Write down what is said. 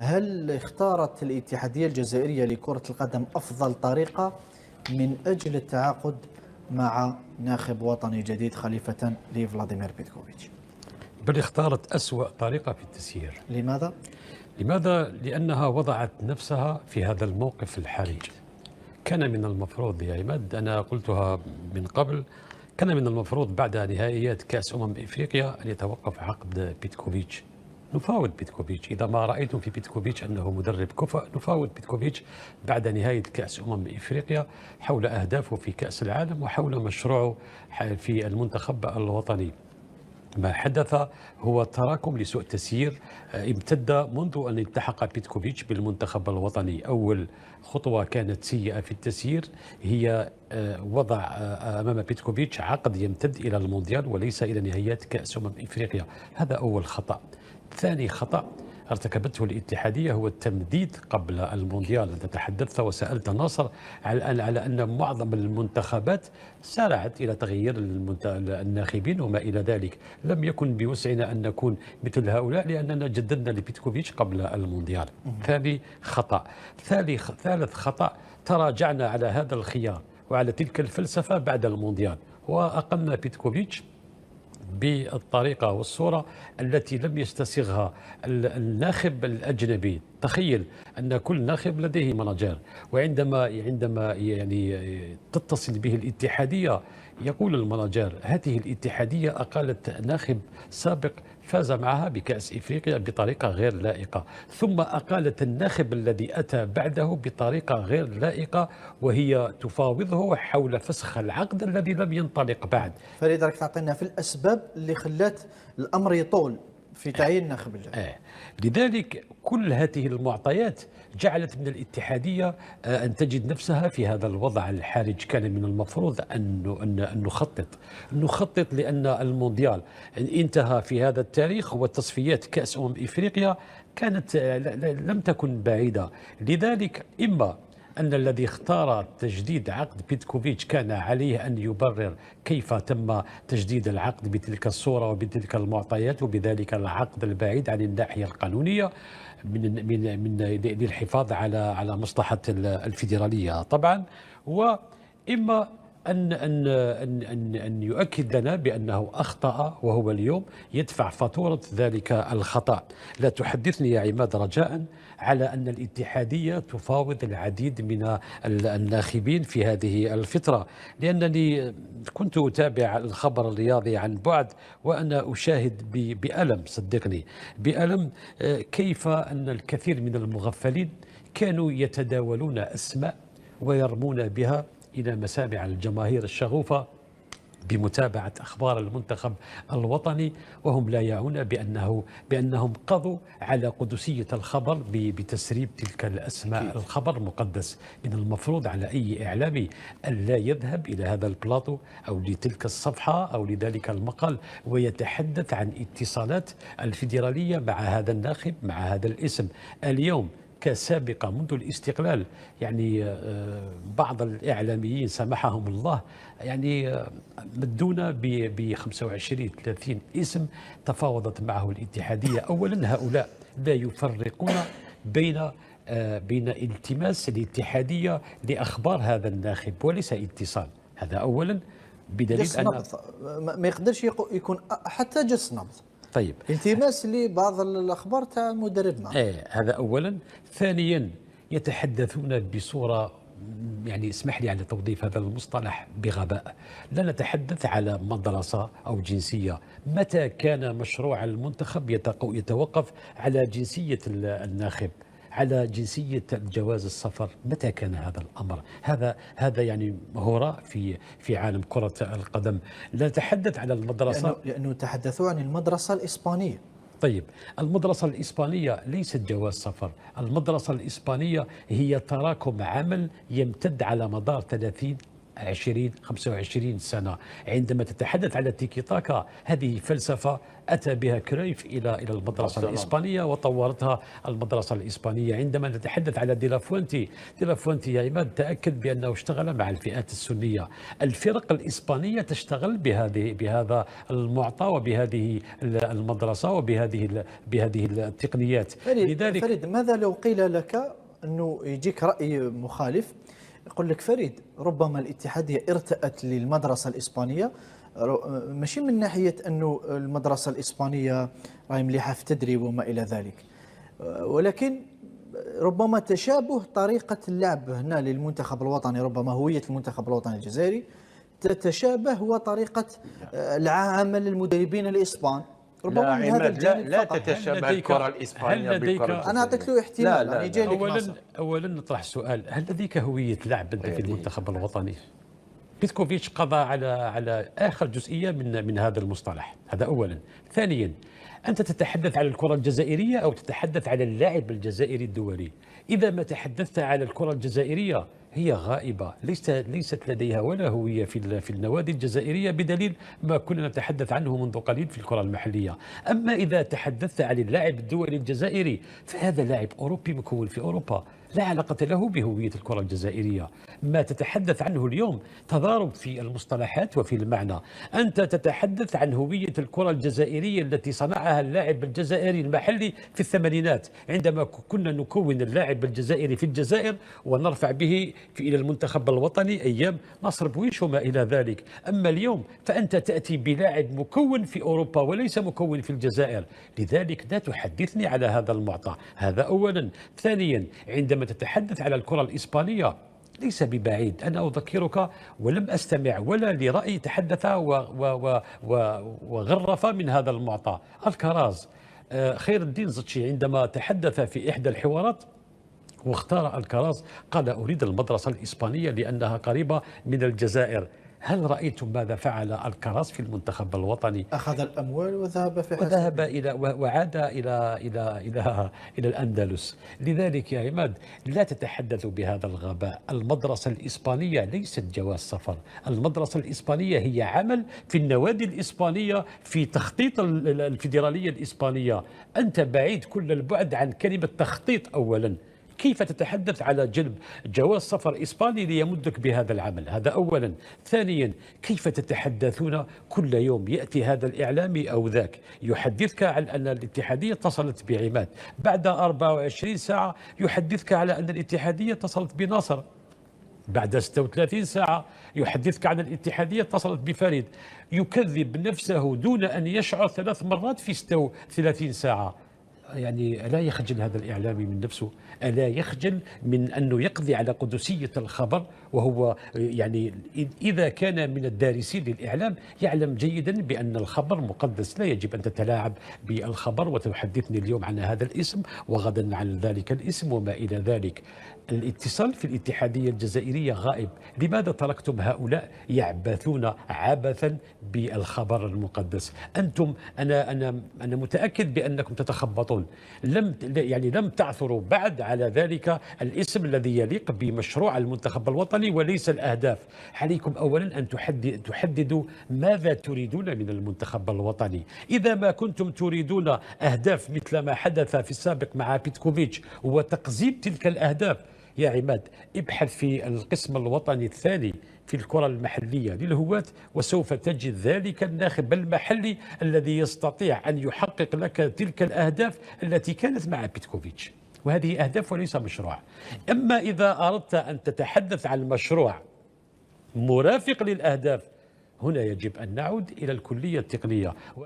هل اختارت الاتحادية الجزائرية لكرة القدم أفضل طريقة من أجل التعاقد مع ناخب وطني جديد خليفة لفلاديمير بيتكوفيتش؟ بل اختارت أسوأ طريقة في التسيير. لماذا؟ لماذا؟ لأنها وضعت نفسها في هذا الموقف الحرج. كان من المفروض يا عماد، أنا قلتها من قبل، كان من المفروض بعد نهائيات كأس إفريقيا أن يتوقف عقد بيتكوفيتش. نفاوض بيتكوفيتش إذا ما رأيتم في بيتكوفيتش أنه مدرب كفء. نفاوض بيتكوفيتش بعد نهاية كأس إفريقيا حول أهدافه في كأس العالم وحول مشروعه في المنتخب الوطني. ما حدث هو تراكم لسوء تسيير امتد منذ أن التحق بيتكوفيتش بالمنتخب الوطني. أول خطوة كانت سيئة في التسيير هي وضع أمام بيتكوفيتش عقد يمتد إلى المونديال وليس إلى نهائيات كأس إفريقيا. هذا أول خطأ. ثاني خطأ ارتكبته الاتحادية هو التمديد قبل المونديال. أنت تحدثت وسألت ناصر على أن معظم المنتخبات سارعت إلى تغيير الناخبين وما إلى ذلك. لم يكن بوسعنا أن نكون مثل هؤلاء لأننا جددنا لبيتكوفيتش قبل المونديال. ثاني خطأ. ثالث خطأ، تراجعنا على هذا الخيار وعلى تلك الفلسفة بعد المونديال وأقمنا بيتكوفيتش بالطريقة والصورة التي لم يستسغها الناخب الأجنبي. تخيل أن كل ناخب لديه مناجر، وعندما يعني تتصل به الاتحادية يقول المناجر هذه الاتحادية أقالت ناخب سابق فاز معها بكأس إفريقيا بطريقة غير لائقة، ثم أقالت الناخب الذي أتى بعده بطريقة غير لائقة، وهي تفاوضه حول فسخ العقد الذي لم ينطلق بعد. فلذلك تعطينا في الأسباب اللي خلت الأمر يطول في تعيين ناخب الجديد. لذلك كل هذه المعطيات جعلت من الاتحادية أن تجد نفسها في هذا الوضع الحرج. كان من المفروض أن نخطط لأن المونديال انتهى في هذا التاريخ، وتصفيات كأس إفريقيا كانت لم تكن بعيدة. لذلك إما أن الذي اختار تجديد عقد بيتكوفيتش كان عليه أن يبرر كيف تم تجديد العقد بتلك الصورة وبتلك المعطيات وبذلك العقد البعيد عن الناحية القانونية من للحفاظ على مصلحة الفيدرالية طبعا، وإما أن يؤكد لنا بأنه أخطأ وهو اليوم يدفع فاتورة ذلك الخطأ. لا تحدثني يا عماد رجاء على أن الاتحادية تفاوض العديد من الناخبين في هذه الفترة، لأنني كنت أتابع الخبر الرياضي عن بعد وأنا أشاهد بألم، صدقني بألم، كيف أن الكثير من المغفلين كانوا يتداولون أسماء ويرمون بها إلى مسامع الجماهير الشغوفة بمتابعة أخبار المنتخب الوطني، وهم لا يعون بأنهم قضوا على قدسية الخبر بتسريب تلك الأسماء. الخبر مقدس، من المفروض على أي إعلامي أن لا يذهب إلى هذا البلاطو أو لتلك الصفحة أو لذلك المقال ويتحدث عن اتصالات الفيدرالية مع هذا الناخب مع هذا الاسم. اليوم كسابقة منذ الاستقلال يعني بعض الإعلاميين سمحهم الله يعني مدونا ب 25 30 اسم تفاوضت معه الاتحادية. أولا هؤلاء لا يفرقون بين التماس الاتحادية لأخبار هذا الناخب وليس اتصال. هذا أولا، بدليل جس نبض ما يقدرش يكون حتى جس نبض. طيب، التماس لبعض الأخبار تاع مدربنا. هذا أولا. ثانيا، يتحدثون بصورة يعني اسمح لي على توظيف هذا المصطلح بغباء. لا نتحدث على مدرسة أو جنسية. متى كان مشروع المنتخب يتوقف على جنسية الناخب، على جنسية جواز السفر؟ متى كان هذا الأمر؟ هذا يعني هراء في عالم كرة القدم. لا نتحدث على المدرسة لأنه تحدثوا عن المدرسة الإسبانية. طيب، المدرسة الإسبانية ليست جواز سفر. المدرسة الإسبانية هي تراكم عمل يمتد على مدار 30 20 25 سنة. عندما تتحدث على التيكي تاكا، هذه فلسفة أتى بها كرويف إلى المدرسة الإسبانية وطورتها المدرسة الإسبانية. عندما نتحدث على ديلافوينتي يا عماد تأكد بأنه اشتغل مع الفئات السنية. الفرق الإسبانية تشتغل بهذا المعطى وبهذه المدرسة بهذه التقنيات. لذلك فريد، ماذا لو قيل لك أنه يجيك رأي مخالف يقول لك فريد ربما الاتحادية ارتأت للمدرسة الإسبانية، ماشي من ناحية أنه المدرسة الإسبانية راهي مليحة في التدريب وما إلى ذلك، ولكن ربما تشابه طريقة اللعب هنا للمنتخب الوطني، ربما هوية المنتخب الوطني الجزائري تتشابه وطريقة العمل المدربين الإسبان. ربما من هذا الجانب لا تتشابه الكرة الإسبانية بالكرة. أنا أعطيت له احتمال. لا يعني أولا نطرح سؤال، هل لديك هوية لعب أنت في المنتخب الوطني؟ بيتكوفيتش قضى على آخر جزئية من هذا المصطلح، هذا أولا. ثانيا، أنت تتحدث على الكرة الجزائرية أو تتحدث على اللاعب الجزائري الدولي؟ إذا ما تحدثت على الكرة الجزائرية هي غائبة، ليست لديها ولا هوية في النوادي الجزائرية، بدليل ما كنا نتحدث عنه منذ قليل في الكرة المحلية. أما إذا تحدثت عن اللاعب الدولي الجزائري فهذا لاعب أوروبي مكون في أوروبا، لا علاقة له بهوية الكرة الجزائرية. ما تتحدث عنه اليوم تضارب في المصطلحات وفي المعنى. أنت تتحدث عن هوية الكرة الجزائرية التي صنعها اللاعب الجزائري المحلي في الثمانينات، عندما كنا نكون اللاعب الجزائري في الجزائر ونرفع به إلى المنتخب الوطني أيام نصر بويش وما إلى ذلك. أما اليوم فأنت تأتي بلاعب مكون في أوروبا وليس مكون في الجزائر، لذلك لا تحدثني على هذا المعطى. هذا أولا. ثانيا، عندما تتحدث على الكرة الإسبانية ليس ببعيد، أنا أذكرك ولم أستمع ولا لرأي تحدث وغرف من هذا المعطى. الكراز خير الدين زتشي عندما تحدث في إحدى الحوارات واختار الكراز قال أريد المدرسة الإسبانية لأنها قريبة من الجزائر. هل رأيتم ماذا فعل الكراز في المنتخب الوطني؟ أخذ الأموال وذهب وعاد إلى الأندلس. لذلك يا عماد لا تتحدثوا بهذا الغباء. المدرسة الإسبانية ليست جواز سفر، المدرسة الإسبانية هي عمل في النوادي الإسبانية في تخطيط الفيدرالية الإسبانية. أنت بعيد كل البعد عن كلمة تخطيط. أولا، كيف تتحدث على جلب جواز سفر إسباني ليمدك بهذا العمل؟ هذا أولا. ثانيا، كيف تتحدثون كل يوم يأتي هذا الإعلامي أو ذاك يحدثك عن أن الاتحادية اتصلت بعماد، بعد 24 ساعة يحدثك على أن الاتحادية اتصلت بناصر، بعد 36 ساعة يحدثك عن الاتحادية اتصلت بفريد. يكذب نفسه دون أن يشعر 3 مرات في 36 ساعة. يعني ألا يخجل هذا الإعلامي من نفسه؟ ألا يخجل من أنه يقضي على قدسية الخبر؟ وهو يعني إذا كان من الدارسين للإعلام يعلم جيدا بأن الخبر مقدس، لا يجب أن تتلاعب بالخبر وتحدثني اليوم عن هذا الاسم وغدا عن ذلك الاسم وما إلى ذلك. الاتصال في الاتحادية الجزائرية غائب. لماذا تركتم هؤلاء يعبثون عبثا بالخبر المقدس؟ أنتم أنا متأكد بأنكم تتخبطون. لم تعثروا بعد على ذلك الاسم الذي يليق بمشروع المنتخب الوطني وليس الأهداف. عليكم أولا أن تحددوا ماذا تريدون من المنتخب الوطني. إذا ما كنتم تريدون أهداف مثل ما حدث في السابق مع بيتكوفيتش وتقزيم تلك الأهداف، يا عماد ابحث في القسم الوطني الثاني في الكرة المحلية للهواة وسوف تجد ذلك الناخب المحلي الذي يستطيع أن يحقق لك تلك الأهداف التي كانت مع بيتكوفيتش، وهذه أهداف وليس مشروع. أما إذا أردت أن تتحدث عن مشروع مرافق للأهداف، هنا يجب أن نعود إلى الكلية التقنية.